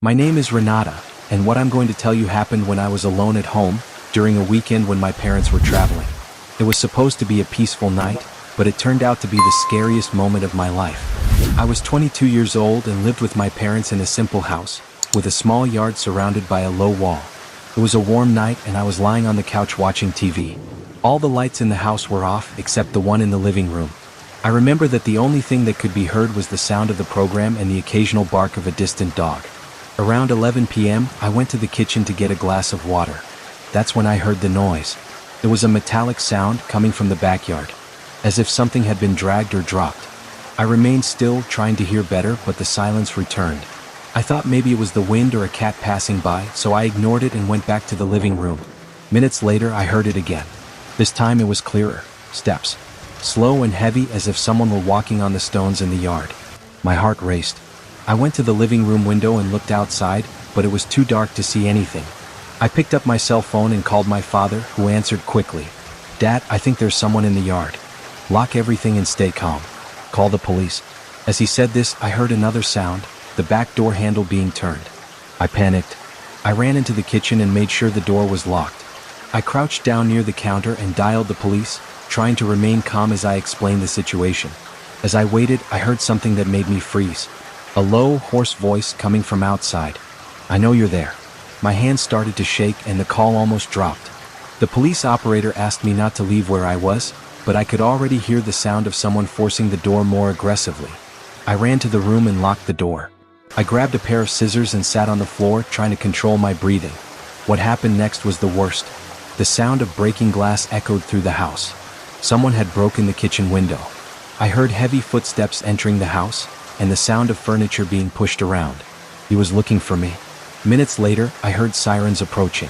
My name is Renata, and what I'm going to tell you happened when I was alone at home, during a weekend when my parents were traveling. It was supposed to be a peaceful night, but it turned out to be the scariest moment of my life. I was 22 years old and lived with my parents in a simple house, with a small yard surrounded by a low wall. It was a warm night and I was lying on the couch watching TV. All the lights in the house were off except the one in the living room. I remember that the only thing that could be heard was the sound of the program and the occasional bark of a distant dog. Around 11 p.m., I went to the kitchen to get a glass of water. That's when I heard the noise. It was a metallic sound coming from the backyard, as if something had been dragged or dropped. I remained still, trying to hear better, but the silence returned. I thought maybe it was the wind or a cat passing by, so I ignored it and went back to the living room. Minutes later, I heard it again. This time it was clearer. Steps. Slow and heavy, as if someone were walking on the stones in the yard. My heart raced. I went to the living room window and looked outside, but it was too dark to see anything. I picked up my cell phone and called my father, who answered quickly. "Dad, I think there's someone in the yard. Lock everything and stay calm. Call the police." As he said this, I heard another sound, the back door handle being turned. I panicked. I ran into the kitchen and made sure the door was locked. I crouched down near the counter and dialed the police, trying to remain calm as I explained the situation. As I waited, I heard something that made me freeze. A low, hoarse voice coming from outside. "I know you're there." My hands started to shake and the call almost dropped. The police operator asked me not to leave where I was, but I could already hear the sound of someone forcing the door more aggressively. I ran to the room and locked the door. I grabbed a pair of scissors and sat on the floor, trying to control my breathing. What happened next was the worst. The sound of breaking glass echoed through the house. Someone had broken the kitchen window. I heard heavy footsteps entering the house, and the sound of furniture being pushed around. He was looking for me. Minutes later, I heard sirens approaching.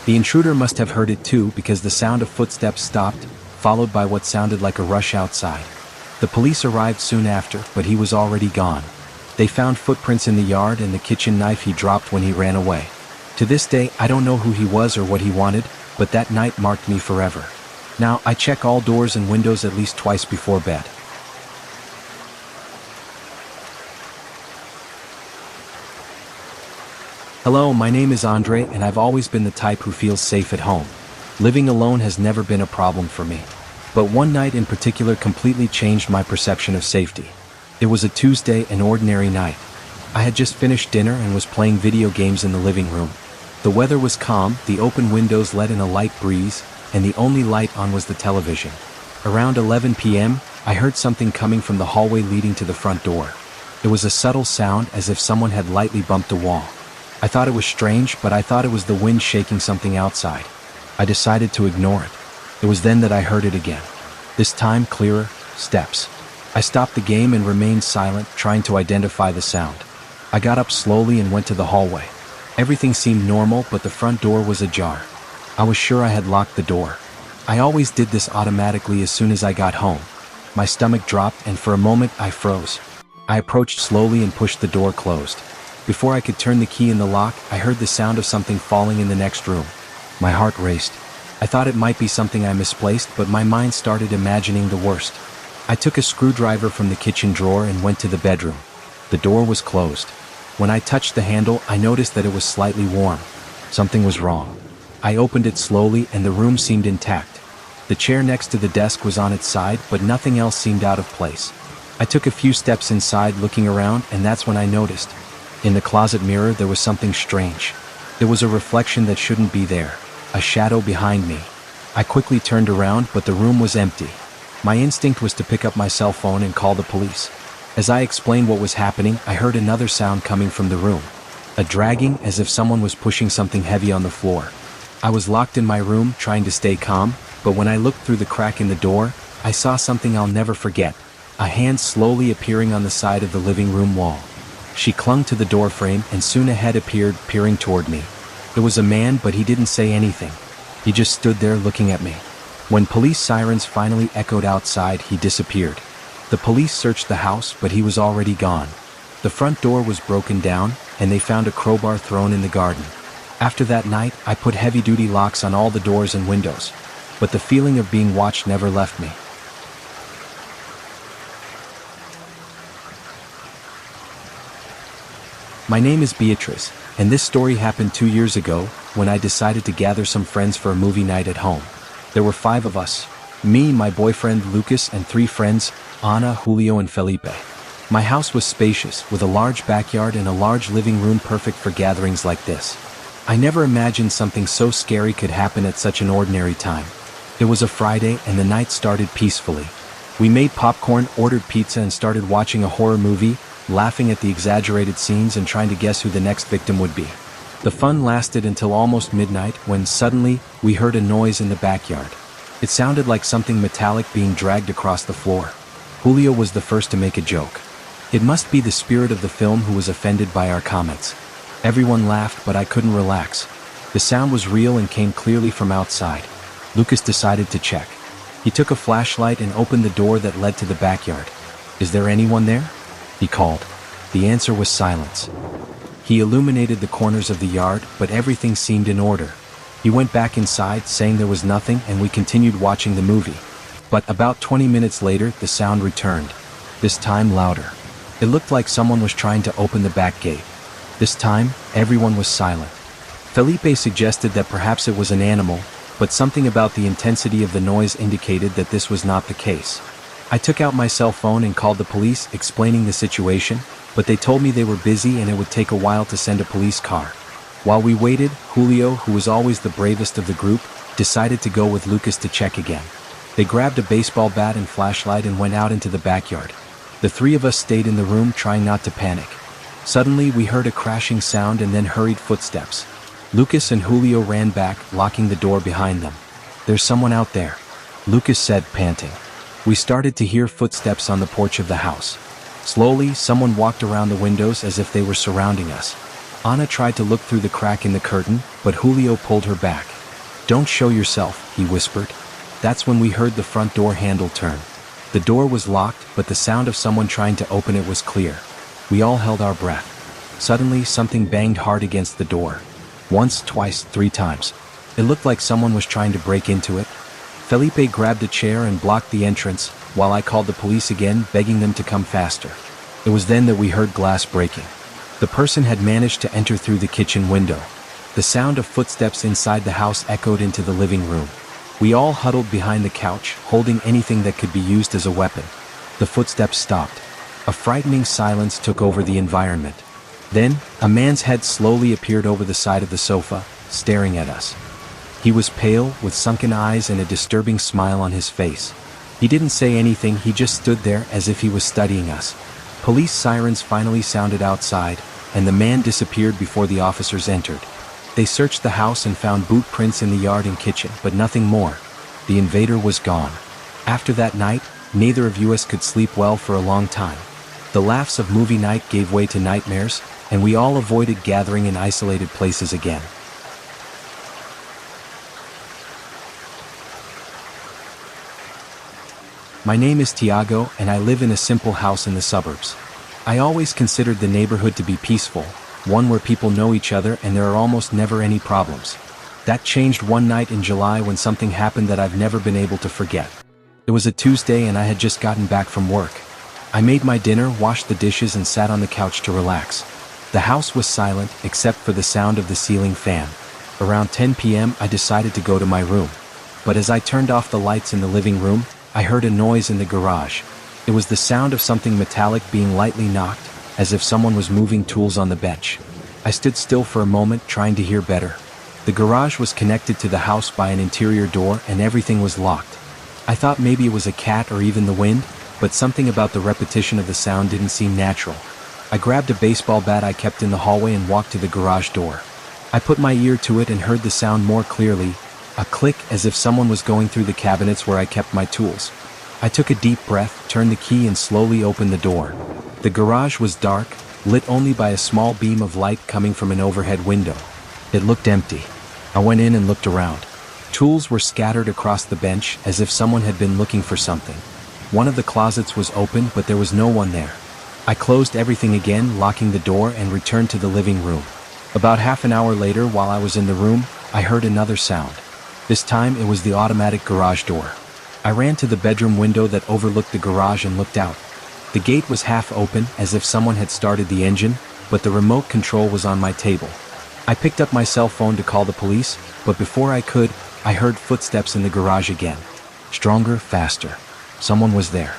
The intruder must have heard it too, because the sound of footsteps stopped, followed by what sounded like a rush outside. The police arrived soon after, but he was already gone. They found footprints in the yard and the kitchen knife he dropped when he ran away. To this day, I don't know who he was or what he wanted, but that night marked me forever. Now, I check all doors and windows at least twice before bed. Hello, my name is Andre, and I've always been the type who feels safe at home. Living alone has never been a problem for me. But one night in particular completely changed my perception of safety. It was a Tuesday, an ordinary night. I had just finished dinner and was playing video games in the living room. The weather was calm, the open windows let in a light breeze, and the only light on was the television. Around 11 p.m., I heard something coming from the hallway leading to the front door. It was a subtle sound, as if someone had lightly bumped a wall. I thought it was strange, but I thought it was the wind shaking something outside. I decided to ignore it. It was then that I heard it again. This time clearer, steps. I stopped the game and remained silent, trying to identify the sound. I got up slowly and went to the hallway. Everything seemed normal, but the front door was ajar. I was sure I had locked the door. I always did this automatically as soon as I got home. My stomach dropped and for a moment I froze. I approached slowly and pushed the door closed. Before I could turn the key in the lock, I heard the sound of something falling in the next room. My heart raced. I thought it might be something I misplaced, but my mind started imagining the worst. I took a screwdriver from the kitchen drawer and went to the bedroom. The door was closed. When I touched the handle, I noticed that it was slightly warm. Something was wrong. I opened it slowly and the room seemed intact. The chair next to the desk was on its side, but nothing else seemed out of place. I took a few steps inside, looking around, and that's when I noticed. In the closet mirror, there was something strange. There was a reflection that shouldn't be there. A shadow behind me. I quickly turned around, but the room was empty. My instinct was to pick up my cell phone and call the police. As I explained what was happening, I heard another sound coming from the room. A dragging, as if someone was pushing something heavy on the floor. I was locked in my room, trying to stay calm, but when I looked through the crack in the door, I saw something I'll never forget. A hand slowly appearing on the side of the living room wall. She clung to the door frame, and soon a head appeared, peering toward me. It was a man, but he didn't say anything. He just stood there looking at me. When police sirens finally echoed outside, he disappeared. The police searched the house, but he was already gone. The front door was broken down, and they found a crowbar thrown in the garden. After that night, I put heavy-duty locks on all the doors and windows. But the feeling of being watched never left me. My name is Beatrice, and this story happened 2 years ago when I decided to gather some friends for a movie night at home. There were 5 of us: me, my boyfriend Lucas, and 3 friends, Ana, Julio, and Felipe. My house was spacious, with a large backyard and a large living room perfect for gatherings like this. I never imagined something so scary could happen at such an ordinary time. It was a Friday and the night started peacefully. We made popcorn, ordered pizza, and started watching a horror movie, laughing at the exaggerated scenes and trying to guess who the next victim would be. The fun lasted until almost midnight when suddenly we heard a noise in the backyard. It sounded like something metallic being dragged across the floor. Julio was the first to make a joke. It must be the spirit of the film who was offended by our comments. Everyone laughed, but I couldn't relax. The sound was real and came clearly from outside. Lucas decided to check. He took a flashlight and opened the door that led to the backyard. "Is there anyone there?" he called. The answer was silence. He illuminated the corners of the yard, but everything seemed in order. He went back inside, saying there was nothing, and we continued watching the movie. But about 20 minutes later, the sound returned. This time louder. It looked like someone was trying to open the back gate. This time, everyone was silent. Felipe suggested that perhaps it was an animal, but something about the intensity of the noise indicated that this was not the case. I took out my cell phone and called the police, explaining the situation, but they told me they were busy and it would take a while to send a police car. While we waited, Julio, who was always the bravest of the group, decided to go with Lucas to check again. They grabbed a baseball bat and flashlight and went out into the backyard. The 3 of us stayed in the room, trying not to panic. Suddenly, we heard a crashing sound and then hurried footsteps. Lucas and Julio ran back, locking the door behind them. "There's someone out there," Lucas said, panting. We started to hear footsteps on the porch of the house. Slowly, someone walked around the windows as if they were surrounding us. Ana tried to look through the crack in the curtain, but Julio pulled her back. "Don't show yourself," he whispered. That's when we heard the front door handle turn. The door was locked, but the sound of someone trying to open it was clear. We all held our breath. Suddenly, something banged hard against the door. Once, twice, 3 times. It looked like someone was trying to break into it. Felipe grabbed a chair and blocked the entrance, while I called the police again, begging them to come faster. It was then that we heard glass breaking. The person had managed to enter through the kitchen window. The sound of footsteps inside the house echoed into the living room. We all huddled behind the couch, holding anything that could be used as a weapon. The footsteps stopped. A frightening silence took over the environment. Then, a man's head slowly appeared over the side of the sofa, staring at us. He was pale, with sunken eyes and a disturbing smile on his face. He didn't say anything, he just stood there as if he was studying us. Police sirens finally sounded outside, and the man disappeared before the officers entered. They searched the house and found boot prints in the yard and kitchen, but nothing more. The invader was gone. After that night, neither of us could sleep well for a long time. The laughs of movie night gave way to nightmares, and we all avoided gathering in isolated places again. My name is Tiago, and I live in a simple house in the suburbs. I always considered the neighborhood to be peaceful, one where people know each other and there are almost never any problems. That changed one night in July when something happened that I've never been able to forget. It was a Tuesday and I had just gotten back from work. I made my dinner, washed the dishes, and sat on the couch to relax. The house was silent, except for the sound of the ceiling fan. Around 10 p.m. I decided to go to my room. But as I turned off the lights in the living room, I heard a noise in the garage. It was the sound of something metallic being lightly knocked, as if someone was moving tools on the bench. I stood still for a moment, trying to hear better. The garage was connected to the house by an interior door and everything was locked. I thought maybe it was a cat or even the wind, but something about the repetition of the sound didn't seem natural. I grabbed a baseball bat I kept in the hallway and walked to the garage door. I put my ear to it and heard the sound more clearly, a click as if someone was going through the cabinets where I kept my tools. I took a deep breath, turned the key and slowly opened the door. The garage was dark, lit only by a small beam of light coming from an overhead window. It looked empty. I went in and looked around. Tools were scattered across the bench as if someone had been looking for something. One of the closets was open, but there was no one there. I closed everything again, locking the door, and returned to the living room. About half an hour later, while I was in the room, I heard another sound. This time it was the automatic garage door. I ran to the bedroom window that overlooked the garage and looked out. The gate was half open, as if someone had started the engine, but the remote control was on my table. I picked up my cell phone to call the police, but before I could, I heard footsteps in the garage again. Stronger, faster. Someone was there.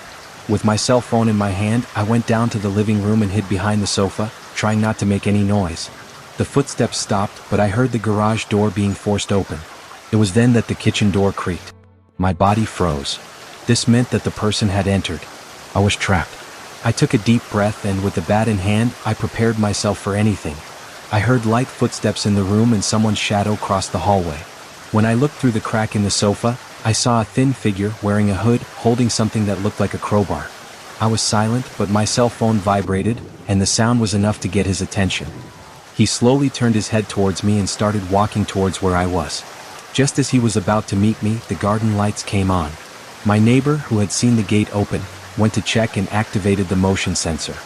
With my cell phone in my hand, I went down to the living room and hid behind the sofa, trying not to make any noise. The footsteps stopped, but I heard the garage door being forced open. It was then that the kitchen door creaked. My body froze. This meant that the person had entered. I was trapped. I took a deep breath and with the bat in hand, I prepared myself for anything. I heard light footsteps in the room and someone's shadow crossed the hallway. When I looked through the crack in the sofa, I saw a thin figure wearing a hood, holding something that looked like a crowbar. I was silent, but my cell phone vibrated, and the sound was enough to get his attention. He slowly turned his head towards me and started walking towards where I was. Just as he was about to meet me, the garden lights came on. My neighbor, who had seen the gate open, went to check and activated the motion sensor.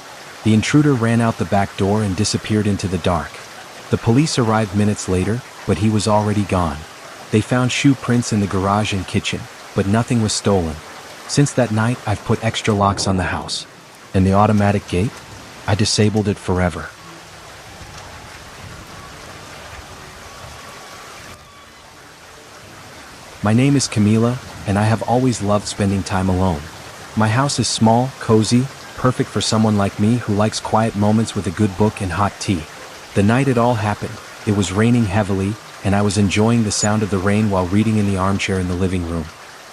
The intruder ran out the back door and disappeared into the dark. The police arrived minutes later, but he was already gone. They found shoe prints in the garage and kitchen, but nothing was stolen. Since that night, I've put extra locks on the house. And the automatic gate? I disabled it forever. My name is Camila, and I have always loved spending time alone. My house is small, cozy, perfect for someone like me who likes quiet moments with a good book and hot tea. The night it all happened, it was raining heavily, and I was enjoying the sound of the rain while reading in the armchair in the living room.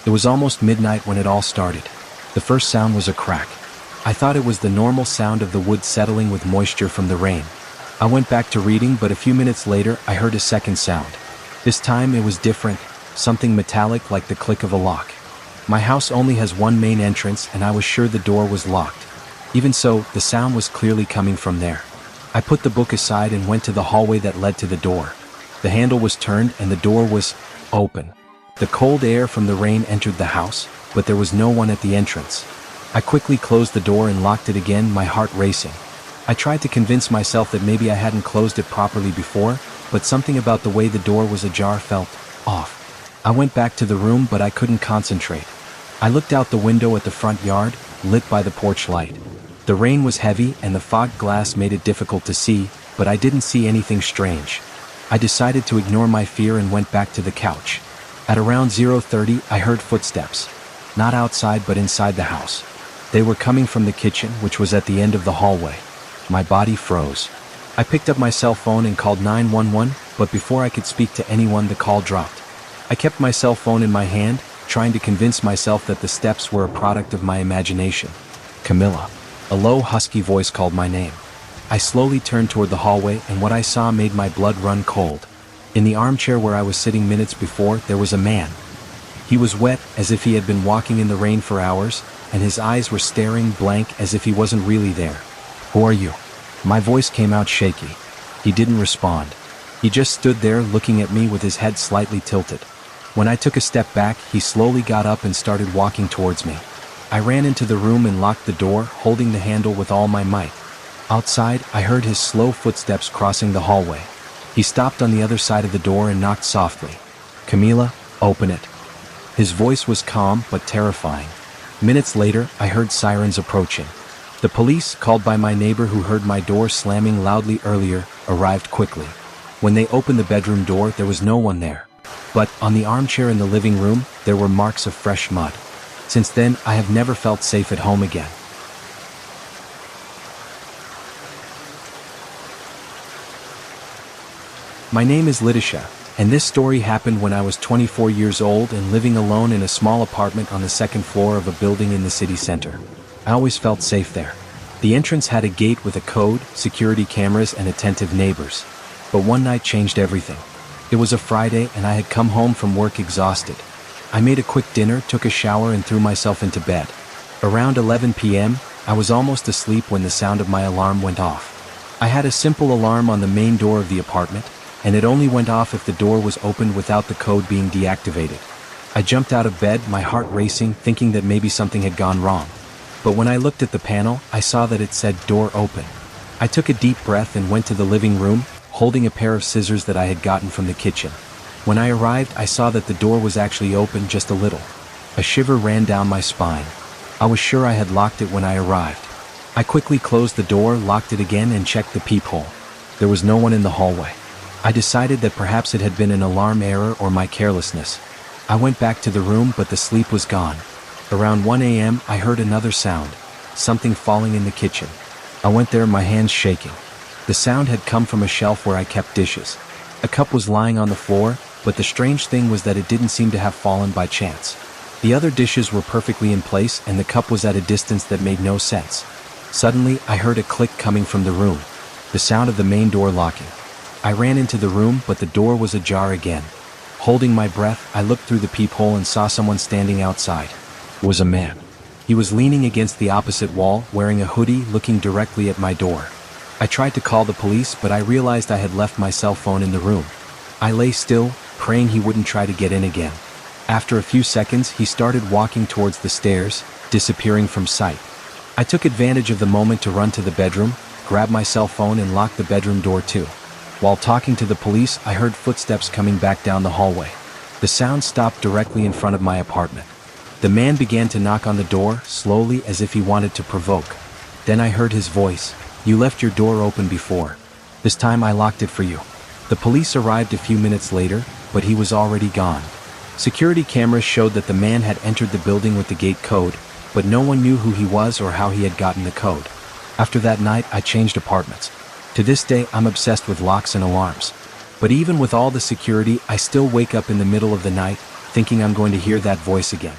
It was almost midnight when it all started. The first sound was a crack. I thought it was the normal sound of the wood settling with moisture from the rain. I went back to reading, but a few minutes later I heard a second sound. This time it was different, something metallic like the click of a lock. My house only has one main entrance and I was sure the door was locked. Even so, the sound was clearly coming from there. I put the book aside and went to the hallway that led to the door. The handle was turned and the door was open. The cold air from the rain entered the house, but there was no one at the entrance. I quickly closed the door and locked it again, my heart racing. I tried to convince myself that maybe I hadn't closed it properly before, but something about the way the door was ajar felt off. I went back to the room, but I couldn't concentrate. I looked out the window at the front yard, lit by the porch light. The rain was heavy and the fog glass made it difficult to see, but I didn't see anything strange. I decided to ignore my fear and went back to the couch. At around 0:30, I heard footsteps. Not outside, but inside the house. They were coming from the kitchen, which was at the end of the hallway. My body froze. I picked up my cell phone and called 911, but before I could speak to anyone, the call dropped. I kept my cell phone in my hand, trying to convince myself that the steps were a product of my imagination. Camilla. A low, husky voice called my name. I slowly turned toward the hallway, and what I saw made my blood run cold. In the armchair where I was sitting minutes before, there was a man. He was wet, as if he had been walking in the rain for hours, and his eyes were staring blank as if he wasn't really there. "Who are you?" My voice came out shaky. He didn't respond. He just stood there looking at me with his head slightly tilted. When I took a step back, he slowly got up and started walking towards me. I ran into the room and locked the door, holding the handle with all my might. Outside, I heard his slow footsteps crossing the hallway. He stopped on the other side of the door and knocked softly. "Camila, open it." His voice was calm but terrifying. Minutes later, I heard sirens approaching. The police, called by my neighbor who heard my door slamming loudly earlier, arrived quickly. When they opened the bedroom door, there was no one there. But on the armchair in the living room, there were marks of fresh mud. Since then, I have never felt safe at home again. My name is Lidisha, and this story happened when I was 24 years old and living alone in a small apartment on the second floor of a building in the city center. I always felt safe there. The entrance had a gate with a code, security cameras, and attentive neighbors. But one night changed everything. It was a Friday and I had come home from work exhausted. I made a quick dinner, took a shower, and threw myself into bed. Around 11 p.m., I was almost asleep when the sound of my alarm went off. I had a simple alarm on the main door of the apartment, and it only went off if the door was opened without the code being deactivated. I jumped out of bed, my heart racing, thinking that maybe something had gone wrong. But when I looked at the panel, I saw that it said "Door Open." I took a deep breath and went to the living room, holding a pair of scissors that I had gotten from the kitchen. When I arrived, I saw that the door was actually open just a little. A shiver ran down my spine. I was sure I had locked it when I arrived. I quickly closed the door, locked it again, and checked the peephole. There was no one in the hallway. I decided that perhaps it had been an alarm error or my carelessness. I went back to the room, but the sleep was gone. Around 1 a.m., I heard another sound, something falling in the kitchen. I went there, my hands shaking. The sound had come from a shelf where I kept dishes. A cup was lying on the floor, but the strange thing was that it didn't seem to have fallen by chance. The other dishes were perfectly in place, and the cup was at a distance that made no sense. Suddenly, I heard a click coming from the room, the sound of the main door locking. I ran into the room, but the door was ajar again. Holding my breath, I looked through the peephole and saw someone standing outside. It was a man. He was leaning against the opposite wall, wearing a hoodie, looking directly at my door. I tried to call the police, but I realized I had left my cell phone in the room. I lay still, praying he wouldn't try to get in again. After a few seconds, he started walking towards the stairs, disappearing from sight. I took advantage of the moment to run to the bedroom, grab my cell phone, and lock the bedroom door too. While talking to the police, I heard footsteps coming back down the hallway. The sound stopped directly in front of my apartment. The man began to knock on the door, slowly, as if he wanted to provoke. Then I heard his voice. "You left your door open before. This time I locked it for you." The police arrived a few minutes later, but he was already gone. Security cameras showed that the man had entered the building with the gate code, but no one knew who he was or how he had gotten the code. After that night, I changed apartments. To this day, I'm obsessed with locks and alarms. But even with all the security, I still wake up in the middle of the night, thinking I'm going to hear that voice again.